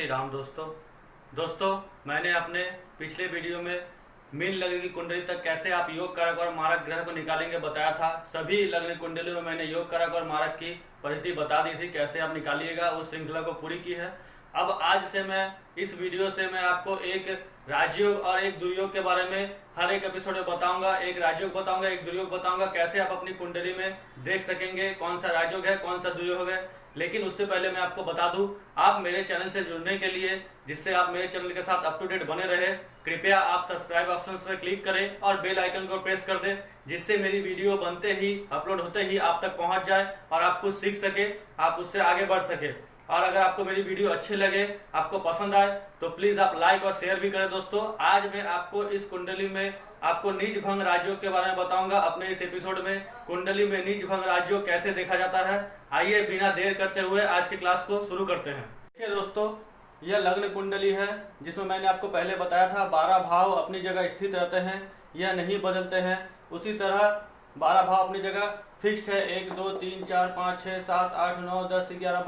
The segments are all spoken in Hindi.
श्री राम दोस्तों मैंने अपने पिछले वीडियो में मीन लग्न की कुंडली तक कैसे आप योग कारक और मारक ग्रह को निकालेंगे बताया था। सभी लग्न कुंडली में मैंने योग कारक और मारक की परिस्थिति बता दी थी, कैसे आप निकालिएगा, उस श्रृंखला को पूरी की है। अब आज से मैं इस वीडियो से मैं आपको एक राजयोग और एक दुर्योग के बारे में हर एक एपिसोड में बताऊंगा। एक राजयोग बताऊंगा, एक दुर्योग बताऊंगा, कैसे आप अपनी कुंडली में देख सकेंगे कौन सा राजयोग है, कौन सा दुर्योग है। लेकिन उससे पहले मैं आपको बता दूं, आप मेरे चैनल से जुड़ने के लिए, जिससे आप मेरे चैनल के साथ अप टू डेट बने रहे, कृपया आप सब्सक्राइब ऑप्शन पर क्लिक करें और बेल आइकन को प्रेस कर दें, जिससे मेरी वीडियो बनते ही, अपलोड होते ही आप तक पहुंच जाए और आप कुछ सीख सके, आप उससे आगे बढ़ सके। और अगर आपको मेरी वीडियो अच्छे लगे, आपको पसंद आए, तो प्लीज आप लाइक और शेयर भी करें। दोस्तों आज मैं आपको इस कुंडली में आपको नीच भंग राजयोग के बारे में बताऊंगा। अपने इस एपिसोड में कुंडली में नीच भंग राजयोग कैसे देखा जाता है। आइए बिना देर करते हुए आज की क्लास को शुरू करते हैं। देखिए दोस्तों, यह लग्न कुंडली है जिसमें मैंने आपको पहले बताया था 12 भाव अपनी जगह स्थित रहते हैं, यह नहीं बदलते हैं। उसी तरह 12 भाव अपनी जगह फिक्स्ड है। 1 2 3 4 5 6 7 8 9 10 11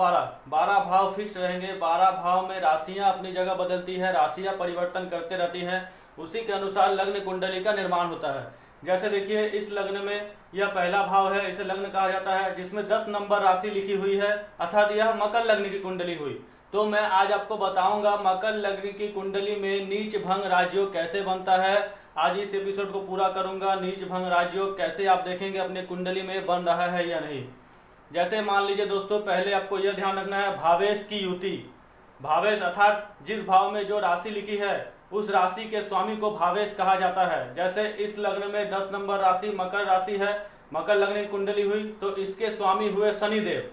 12 भाव फिक्स्ड रहेंगे। 12 भाव में राशियां अपनी जगह बदलती है, राशियां परिवर्तन करते रहती हैं। उसी के अनुसार लग्न कुंडली का निर्माण होता है। जैसे देखिए, इस लग्न में यह पहला भाव है, इसे लग्न कहा जाता है, जिसमें 10 नंबर राशि लिखी हुई है, अर्थात यह मकर लग्न की कुंडली हुई। तो मैं आज आपको बताऊंगा मकर लग्न की कुंडली में नीच भंग राजयोग कैसे बनता है। आज इस एपिसोड को पूरा करूंगा। नीच भंग राजयोग कैसे आप देखेंगे अपने कुंडली में बन रहा है या नहीं। जैसे मान लीजिए दोस्तों, पहले आपको यह ध्यान रखना है भावेश की युति। भावेश अर्थात जिस भाव में जो राशि लिखी है उस राशि के स्वामी को भावेश कहा जाता है। जैसे इस लग्न में 10 नंबर राशि मकर राशि है, मकर लग्न की कुंडली हुई, तो इसके स्वामी हुए शनिदेव।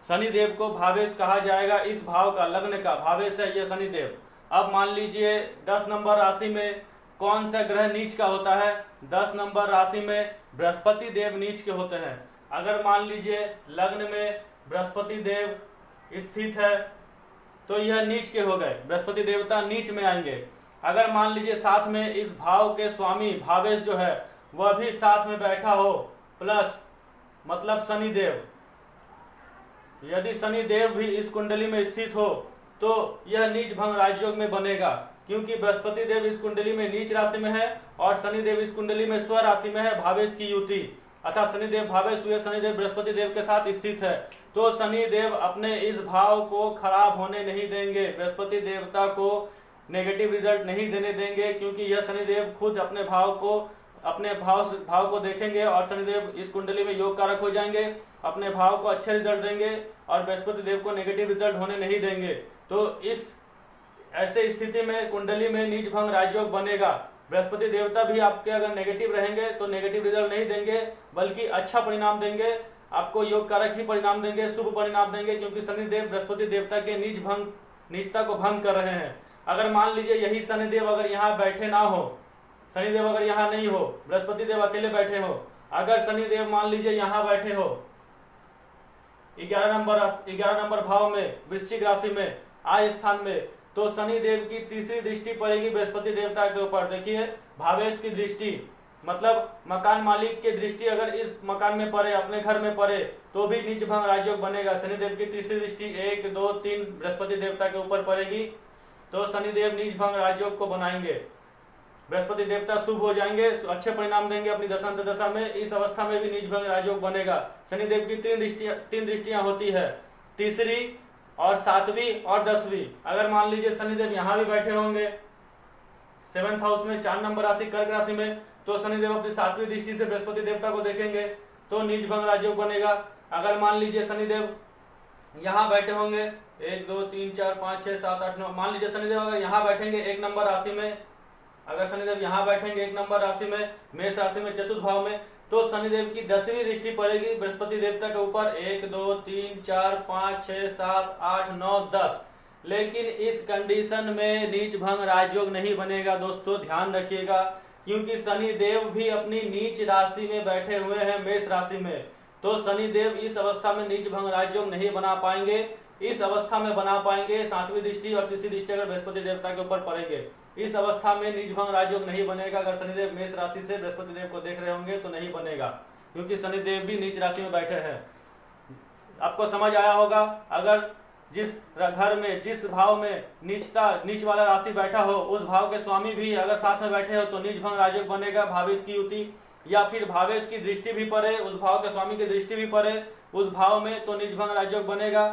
शनिदेव को भावेश कहा जाएगा। इस भाव का, लग्न का भावेश है यह शनिदेव। अब मान लीजिए 10 नंबर राशि में कौन सा ग्रह नीच का होता है। 10 नंबर राशि में बृहस्पति देव नीच के होते हैं। अगर मान लीजिए लग्न में बृहस्पति देव स्थित है तो यह नीच के हो गए, बृहस्पति देवता नीच में आएंगे। अगर मान लीजिए साथ में इस भाव के स्वामी भावेश जो है वह भी साथ में बैठा हो, प्लस मतलब शनिदेव, यदि शनिदेव भी इस कुंडली में स्थित हो तो यह नीच भंग राजयोग में बनेगा, क्योंकि बृहस्पति देव इस कुंडली में नीच राशि में है और शनिदेव इस कुंडली में स्व राशि में है, भावेश की युति। अर्थात शनिदेव भावेश हुए, शनिदेव बृहस्पति देव के साथ स्थित है, तो शनिदेव अपने इस भाव को खराब होने नहीं देंगे, बृहस्पति देवता को नेगेटिव रिजल्ट नहीं देने देंगे, क्योंकि यह शनिदेव खुद अपने भाव को देखेंगे और शनिदेव इस कुंडली में योग कारक हो जाएंगे, अपने भाव को अच्छे रिजल्ट देंगे और बृहस्पति देव को नेगेटिव रिजल्ट होने नहीं देंगे। तो इस ऐसे स्थिति में कुंडली में नीच भंग राजयोग बनेगा। बृहस्पति देवता भी आपके अगर नेगेटिव रहेंगे तो नेगेटिव रिजल्ट नहीं देंगे, बल्कि अच्छा परिणाम देंगे, आपको योग कारक ही परिणाम देंगे, शुभ परिणाम देंगे, क्योंकि शनिदेव बृहस्पति देवता के नीचता को भंग कर रहे हैं। अगर मान लीजिए यही शनिदेव अगर यहाँ बैठे ना हो, शनिदेव अगर यहाँ नहीं हो, बृहस्पति देव अकेले बैठे हो, अगर शनिदेव मान लीजिए यहाँ बैठे हो 11 नंबर भाव में, वृश्चिक राशि में, आय स्थान में, तो शनिदेव की तीसरी दृष्टि पड़ेगी बृहस्पति देवता के ऊपर। देखिए, भावेश की दृष्टि मतलब मकान मालिक की दृष्टि अगर इस मकान में पड़े, अपने घर में पड़े, तो भी नीच भंग राजयोग बनेगा। शनिदेव की तीसरी दृष्टि 1 2 3 बृहस्पति देवता के ऊपर पड़ेगी तो शनिदेव नीच भंग राजयोग को बनाएंगे, बृहस्पति देवता शुभ हो जाएंगे, अच्छे परिणाम देंगे अपनी दशा में। इस अवस्था में भी नीच भंग राजयोग बनेगा। शनिदेव की तीन दृष्टियां होती है, तीसरी और 7वीं और 10वीं। अगर मान लीजिए शनिदेव यहाँ भी बैठे होंगे 7th हाउस में, 4 नंबर राशि कर्क राशि में, तो शनिदेव अपनी 7वीं दृष्टि से बृहस्पति देवता को देखेंगे तो नीच भंग राजयोग बनेगा। अगर मान लीजिए शनिदेव यहाँ बैठे होंगे 1 2 3 4 5 6 7 8 9, मान लीजिए शनिदेव अगर यहाँ बैठेंगे 1 नंबर राशि में, अगर शनिदेव यहाँ बैठेंगे 1 नंबर राशि में, मेष राशि में, चतुर्थ भाव में, तो शनिदेव की 10वीं दृष्टि पड़ेगी बृहस्पति देवता के ऊपर 1 2 3 4 5 6 7 8 9 10। लेकिन इस कंडीशन में नीच भंग राजयोग नहीं बनेगा दोस्तों, ध्यान रखिएगा, क्योंकि शनिदेव भी अपनी नीच राशि में बैठे हुए हैं, मेष राशि में, तो शनिदेव इस अवस्था में नीच भंग राजयोग नहीं बना पाएंगे। इस अवस्था में बना पाएंगे 7वीं दृष्टि और तीसरी दृष्टि अगर बृहस्पति देवता के ऊपर पड़ेंगे। इस अवस्था में नीच भंग राजयोग नहीं बनेगा। अगर शनिदेव मेष राशि से बृहस्पति देव को देख रहे होंगे तो नहीं बनेगा, क्योंकि शनिदेव भी नीच राशि में बैठे हैं। आपको समझ आया होगा। अगर जिस घर में जिस भाव में नीच वाला राशि बैठा हो उस भाव के स्वामी भी अगर साथ में बैठे हो तो नीच भंग राजयोग बनेगा भावेश की युति, या फिर भावेश की दृष्टि भी पड़े, उस भाव के स्वामी की दृष्टि भी पड़े उस भाव में तो नीच भंग राजयोग बनेगा।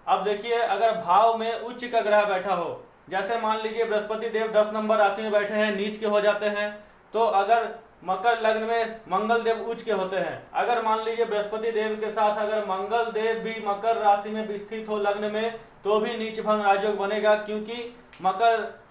अब देखिए अगर भाव में उच्च का ग्रह बैठा हो, जैसे मान लीजिए बृहस्पति देव 10 नंबर राशि में बैठे हैं, नीच के हो जाते हैं, तो अगर मकर लग्न में मंगल देव उच्च के होते हैं, अगर मान लीजिए बृहस्पति देव के साथ अगर मंगल देव भी मकर राशि में स्थित हो लग्न में तो भी नीच भंग राजयोग बनेगा, क्योंकि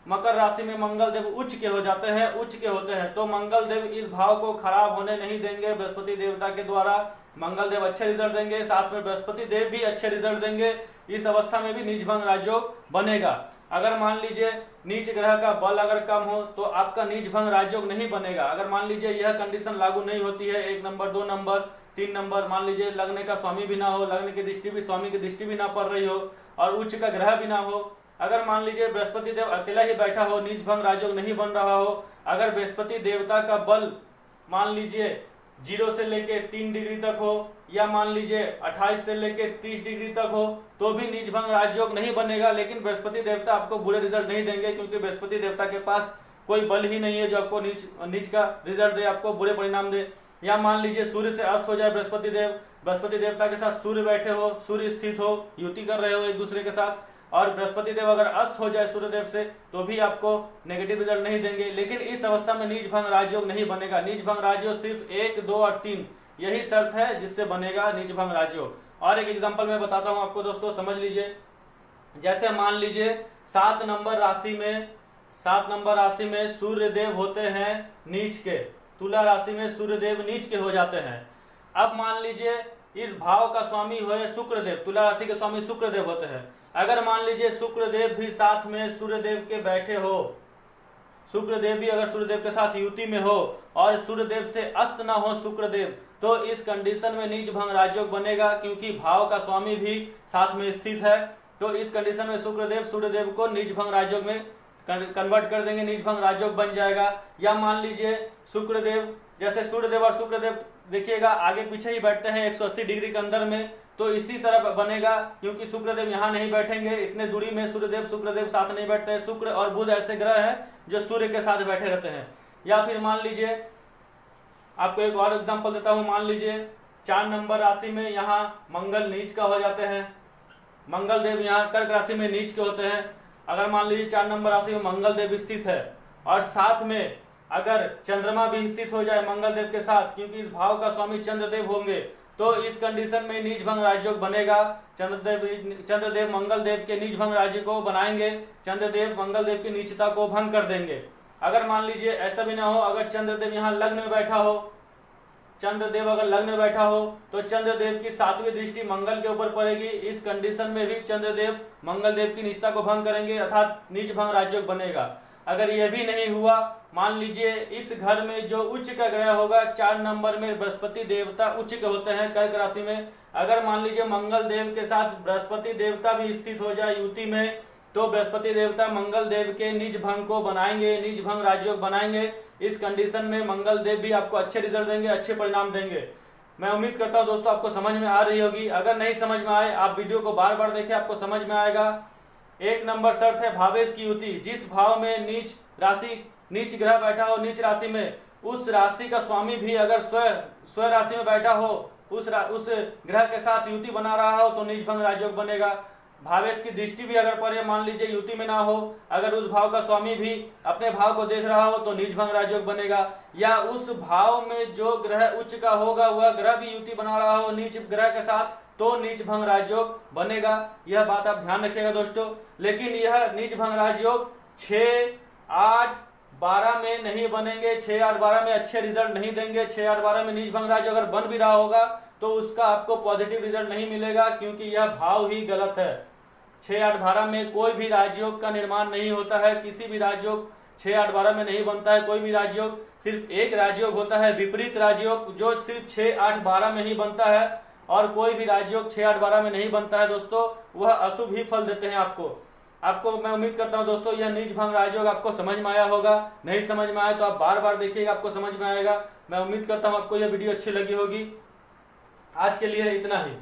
मकर राशि में मंगल देव उच्च के हो जाते हैं, उच्च के होते हैं, तो मंगल देव इस भाव को खराब होने नहीं देंगे बृहस्पति देवता के द्वारा। मंगल देव अच्छे रिजल्ट देंगे, साथ में बृहस्पति देव भी अच्छे रिजल्ट देंगे, इस अवस्था में भी नीच भंग राजयोग बनेगा। अगर मान लीजिए नीच ग्रह का बल अगर कम हो तो आपका नीच भंग राजयोग नहीं बनेगा। अगर मान लीजिए यह कंडीशन लागू नहीं होती है, 1 नंबर 2 नंबर 3 नंबर, मान लीजिए लगने का स्वामी भी ना हो, लगने की दृष्टि भी स्वामी की दृष्टि भी ना पड़ रही हो और उच्च का ग्रह भी ना हो, अगर मान लीजिए बृहस्पति देव अकेला ही बैठा हो, नीच भंग राजयोग नहीं बन रहा हो, अगर बृहस्पति देवता का बल मान लीजिए 0 से लेके 3 डिग्री तक हो, या मान लीजिए 28 से लेके 30 डिग्री तक हो, तो भी नीच भंग राजयोग नहीं बनेगा। लेकिन बृहस्पति देवता आपको बुरे रिजल्ट नहीं देंगे, क्योंकि बृहस्पति देवता के पास कोई बल ही नहीं है जो आपको नीच का रिजल्ट दे, आपको बुरे परिणाम दे। या मान लीजिए सूर्य से अस्त हो जाए बृहस्पति देवता के साथ सूर्य बैठे हो, सूर्य स्थित हो, युति कर रहे हो एक दूसरे के साथ, और बृहस्पति देव अगर अस्त हो जाए सूर्यदेव से तो भी आपको नेगेटिव रिजल्ट नहीं देंगे। लेकिन इस अवस्था में नीच भंग राजयोग नहीं बनेगा। नीच भंग राजयोग सिर्फ 1, 2 और 3 यही शर्त है जिससे बनेगा नीच भंग राजयोग। और एक एग्जांपल मैं बताता हूं आपको दोस्तों, समझ लीजिए। जैसे मान लीजिए 7 नंबर राशि में सूर्यदेव होते हैं नीच के, तुला राशि में सूर्यदेव नीच के हो जाते हैं। अब मान लीजिए इस भाव का स्वामी हुए शुक्रदेव, तुला राशि के स्वामी शुक्रदेव होते हैं। अगर मान लीजिए शुक्रदेव भी साथ में सूर्यदेव के बैठे हो, शुक्रदेव भी अगर सूर्यदेव के साथ युति में हो और सूर्यदेव से अस्त ना हो शुक्रदेव, तो इस कंडीशन में नीच भंग राजयोग बनेगा, क्योंकि भाव का स्वामी भी साथ में स्थित है। तो इस कंडीशन में शुक्रदेव सूर्यदेव को नीच भंग राजयोग में कन्वर्ट कर देंगे, नीच भंग राजयोग बन जाएगा। या मान लीजिए शुक्रदेव, जैसे सूर्यदेव और शुक्रदेव देखिएगा आगे पीछे ही बैठते हैं 180 डिग्री के अंदर में, तो इसी तरह बनेगा, क्योंकि शुक्रदेव यहाँ नहीं बैठेंगे, इतने दूरी में शुक्रदेव साथ नहीं बैठते हैं। शुक्र और बुध ऐसे ग्रह हैं जो सूर्य के साथ बैठे रहते हैं। या फिर मान लीजिए आपको एक और एग्जांपल देता हूं, मान लीजिए 4 नंबर राशि में यहाँ मंगल नीच का हो जाते हैं, मंगल देव यहाँ कर्क राशि में नीच के होते हैं। अगर मान लीजिए 4 नंबर राशि में मंगल देव स्थित है और साथ में अगर चंद्रमा भी स्थित हो जाए मंगल देव के साथ, क्योंकि इस भाव का स्वामी चंद्रदेव होंगे, तो इस कंडीशन में नीच भंग राजयोग बनेगा। चंद्रदेव मंगल देव के नीच भंग राज्य को बनाएंगे, चंद्रदेव मंगल देव की नीचता को भंग कर देंगे। अगर मान लीजिए ऐसा भी ना हो, अगर चंद्रदेव यहाँ लग्न में बैठा हो, चंद्रदेव अगर लग्न में बैठा हो तो चंद्रदेव की 7वीं दृष्टि मंगल के ऊपर पड़ेगी। इस कंडीशन में भी चंद्रदेव मंगल देव की निष्ठा को भंग करेंगे, अर्थात नीच भंग राजयोग बनेगा। अगर यह भी नहीं हुआ, मान लीजिए इस घर में जो उच्च का ग्रह होगा, 4 नंबर में बृहस्पति देवता उच्च के होते हैं कर्क राशि में, अगर मान लीजिए मंगल देव के साथ बृहस्पति देवता भी स्थित हो जाए युति में, तो बृहस्पति देवता मंगल देव के नीच भंग को बनाएंगे, नीच भंग राजयोग बनाएंगे। इस कंडीशन में मंगल देव भी आपको अच्छे रिजल्ट देंगे, अच्छे परिणाम देंगे। मैं उम्मीद करता हूं दोस्तों आपको समझ में आ रही होगी। अगर नहीं समझ में आए, आप वीडियो को बार बार देखें, आपको समझ में आएगा। 1 नंबर शर्त है भावेश की युति। जिस भाव में नीच ग्रह बैठा हो नीच राशि में, उस राशि का स्वामी भी अगर स्व राशि में बैठा हो, उस ग्रह के साथ युति बना रहा हो तो नीच भंग राजयोग बनेगा। भावेश की दृष्टि भी अगर पड़े, मान लीजिए युति में ना हो, अगर उस भाव का स्वामी भी अपने भाव को देख रहा हो तो नीच भंग राजयोग बनेगा। या उस भाव में जो ग्रह उच्च का होगा वह ग्रह भी युति बना रहा हो नीच ग्रह के साथ, तो नीच भंग राजयोग बनेगा। यह बात आप ध्यान रखिएगा दोस्तों। लेकिन यह नीच भंग राजयोग 6, 8, 12 में नहीं बनेंगे। 6, 8, 12 में अच्छे रिजल्ट नहीं देंगे। 6, 8, 12 में नीच भंग राजयोग अगर बन भी रहा होगा तो उसका आपको पॉजिटिव रिजल्ट नहीं मिलेगा, क्योंकि यह भाव ही गलत है। 6, 8, 12 में कोई भी राजयोग का निर्माण नहीं होता है। किसी भी राजयोग 6, 8, 12 में नहीं बनता है कोई भी राजयोग। सिर्फ एक राजयोग होता है विपरीत राजयोग, जो सिर्फ 6, 8, 12 में ही बनता है, और कोई भी राजयोग 6, 8, 12 में नहीं बनता है दोस्तों। वह अशुभ ही फल देते हैं आपको मैं उम्मीद करता हूं दोस्तों यह नीच भंग राजयोग आपको समझ में आया होगा। नहीं समझ में आया तो आप बार बार देखिएगा, आपको समझ में आएगा। मैं उम्मीद करता हूं आपको यह वीडियो अच्छी लगी होगी। आज के लिए इतना ही।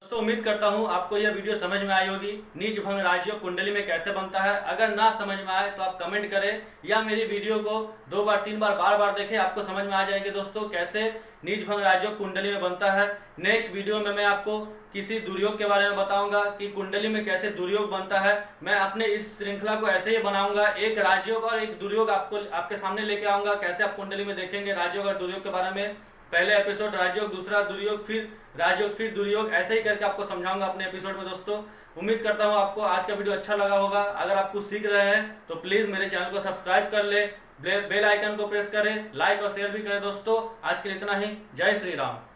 दोस्तों उम्मीद करता हूँ आपको यह वीडियो समझ में आई होगी। नीच भंग राजयोग कुंडली में कैसे बनता है। अगर ना समझ में आए तो आप कमेंट करें या मेरी वीडियो को 2 बार 3 बार बार बार देखें, आपको समझ में आ जाएगी दोस्तों कैसे नीच भंग राजयोग कुंडली में बनता है। नेक्स्ट वीडियो में मैं आपको किसी दुर्योग के बारे में बताऊंगा कि कुंडली में कैसे दुर्योग बनता है। मैं अपने इस श्रृंखला को ऐसे ही बनाऊंगा, एक राजयोग और एक दुर्योग आपके सामने लेके आऊंगा। कैसे आप कुंडली में देखेंगे राजयोग और दुर्योग के बारे में। पहले एपिसोड राजयोग, दूसरा दुर्योग, फिर राजयोग, फिर दुर्योग, ऐसे ही करके आपको समझाऊंगा अपने एपिसोड में। दोस्तों उम्मीद करता हूं आपको आज का वीडियो अच्छा लगा होगा। अगर आप कुछ सीख रहे हैं तो प्लीज मेरे चैनल को सब्सक्राइब कर ले, बेल आइकन को प्रेस करें, लाइक और शेयर भी करें। दोस्तों आज के लिए इतना ही। जय श्री राम।